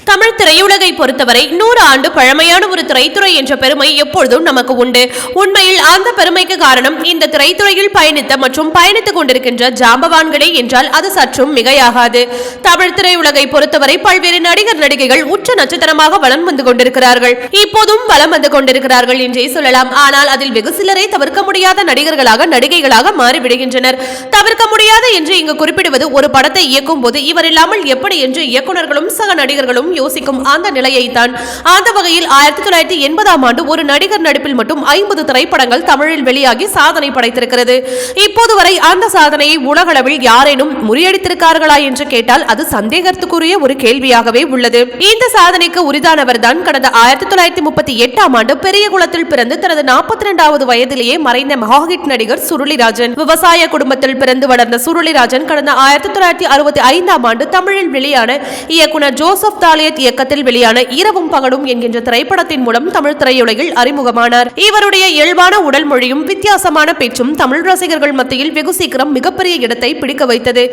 தமிழ் திரையுலகை பொறுத்தவரை 100 ஆண்டு பழமையான ஒரு திரைத்துறை என்ற பெருமை எப்பொழுதும் நமக்கு உண்டு. உண்மையில் அந்த பெருமைக்கு காரணம் இந்த திரைத்துறையில் பயணித்த மற்றும் பயணித்துக் கொண்டிருக்கின்ற ஜாம்பவான்களே என்றால் அது சற்றும் மிகையாகாது. தமிழ் திரையுலகை பொறுத்தவரை பல்வேறு நடிகர் நடிகைகள் உச்ச நட்சத்திரமாக வலம் வந்து கொண்டிருக்கிறார்கள். இப்போதும் வலம் வந்து கொண்டிருக்கிறார்கள் என்றே சொல்லலாம். ஆனால் அதில் வெகு சிலரை தவிர்க்க முடியாத நடிகர்களாக நடிகைகளாக மாறிவிடுகின்றனர். தவிர்க்க முடியாத என்று இங்கு குறிப்பிடுவது ஒரு படத்தை இயக்கும் போது இவர் இல்லாமல் எப்படி என்று இயக்குநர்களும் சக நடிகர்களும் யோசிக்கும் அந்த நிலையை தான். அந்த வகையில் 1980ஆம் ஆண்டு ஒரு நடிகர் நடிப்பில் மட்டும் 50 திரைப்படங்கள் தமிழில் வெளியாகி சாதனை படைத்திருக்கிறது. இப்போது வரை அந்த சாதனையை உலகளவில் யாரேனும் முறியடித்திருக்கார்களா என்று கேட்டால் அது சந்தேகத்துக்குரிய ஒரு கேள்வியாகவே உள்ளது. இந்த சாதனைக்கு உரிதானவர் தான் கடந்த 1938ஆம் ஆண்டு பெரியகுளத்தில் பிறந்து தனது 42வது வயதிலேயே மறைந்த மகாஹிட் நடிகர் சுருளிராஜன். விவசாய குடும்பத்தில் பிறந்து வளர்ந்த சுருளிராஜன் கடந்த 1965ஆம் ஆண்டு தமிழில் வெளியான இயக்குனர் ஜோசப் தாலியத் இயக்கத்தில் வெளியான இரவும் பகலும் என்கின்ற திரைப்படத்தின் மூலம் தமிழ் திரையுலகில் அறிமுகமானார். இவருடைய இயல்பான உடல் மொழியும் வித்தியாசமான பேச்சும் தமிழ் ரசிகர்கள் மத்தியில் வெகு சீக்கிரம் மிகப்பெரிய இடத்தை பிடிக்க வைத்தது.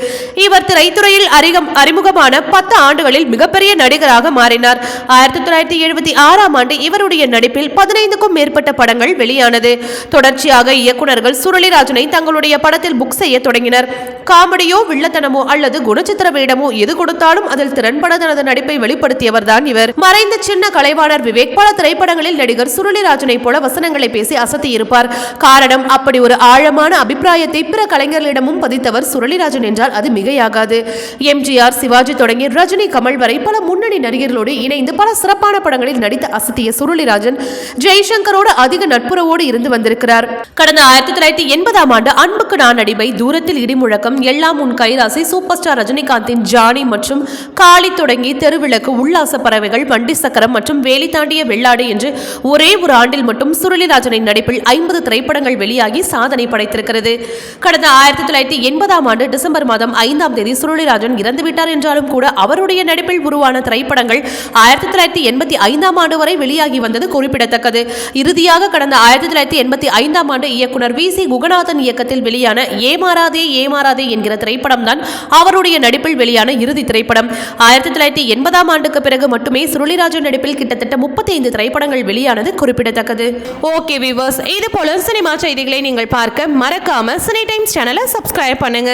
இவர் திரைத்துறையில் அறிமுகமான 10 ஆண்டுகளில் மிகப்பெரிய நடிகராக மாறினார். 1976ஆம் ஆண்டு இவருடைய நடிப்பில் 15க்கும் மேற்பட்ட படங்கள் வெளியானது. தொடர்ச்சியாக இயக்குநர்கள் சுருளிராஜனை தங்களுடைய படத்தில் புக் செய்ய தொடங்கினர். காமெடியோ வில்லத்தனமோ அல்லது குணச்சித்திர வேடமோ எது கொடுத்தாலும் அதில் திறன்பட தனது நடிப்பை வெளிப்படுத்தியவர் தான் இவர். மறைந்த சின்ன கலைவாணர் விவேக் பல திரைப்படங்களில் நடிகர் சுருளிராஜனை போல வசனங்களை பேசி அசத்தி இருப்பார். காரணம், அப்படி ஒரு ஆழமான அபிப்பிராயத்தை பிற கலைஞர்களிடமும் பதித்தவர் சுருளிராஜன் என்றால் அது மிகையாகாது. எம்ஜிஆர், சிவாஜி தொடங்கி ரஜினி, கமல் வரை பல முன்னணி நடிகர்களோடு இணைந்து பல சிறப்பான படங்களில் நடித்த அசத்திய சுருளிராஜன் ஜெய்சங்கரோடு அதிக நட்புறவோடு இருந்து வந்திருக்கிறார். கடந்த 1980ஆம் ஆண்டு அன்புக்கு நான் அடிமை, தூரத்தில் இடிமுழக்கம், எல்லாம் உன் கைராசி, சூப்பர் ஸ்டார் ரஜினிகாந்தின் ஜானி மற்றும் காளி தொடங்கி தெருவிளக்கு, உல்லாச பறவைகள், வண்டி சக்கரம் மற்றும் வேலி தாண்டிய வெள்ளாடு என்று ஒரே ஒரு ஆண்டில் மட்டும் சுருளிராஜனின் நடிப்பில் 50 திரைப்படங்கள் வெளியாகி சாதனை படைத்திருக்கிறது. கடந்த 1980ஆம் ஆண்டு டிசம்பர் மாதம் 5ஆம் தேதி சுருளிராஜன் இறந்துவிட்டார் என்றாலும் கூட அவருடைய நடிப்பில் உருவான திரைப்படங்கள் 1985ஆம் ஆண்டு வரை வெளியாகி வந்தது குறிப்பிடத்தக்கது. இறுதியாக கடந்த 1985ஆம் ஆண்டு இயக்குனர் வி சி குகநாதன் இயக்கத்தில் வெளியான ஏமாறாதே ஏமாறாதே என்கிற திரைப்படம் தான் அவருடைய நடிப்பில் வெளியான இறுதி திரைப்படம். 1980ஆம் ஆண்டுக்கு பிறகு மட்டுமே சுருளிராஜன் நடிப்பில் கிட்டத்தட்ட 35 திரைப்படங்கள் வெளியானது குறிப்பிடத்தக்கது. ஓகே வியூவர்ஸ், இது போல சினிமா செய்திகளை நீங்கள் பார்க்க மறக்காம சினி டைம்ஸ் சேனலை சப்ஸ்கிரைப் பண்ணுங்க.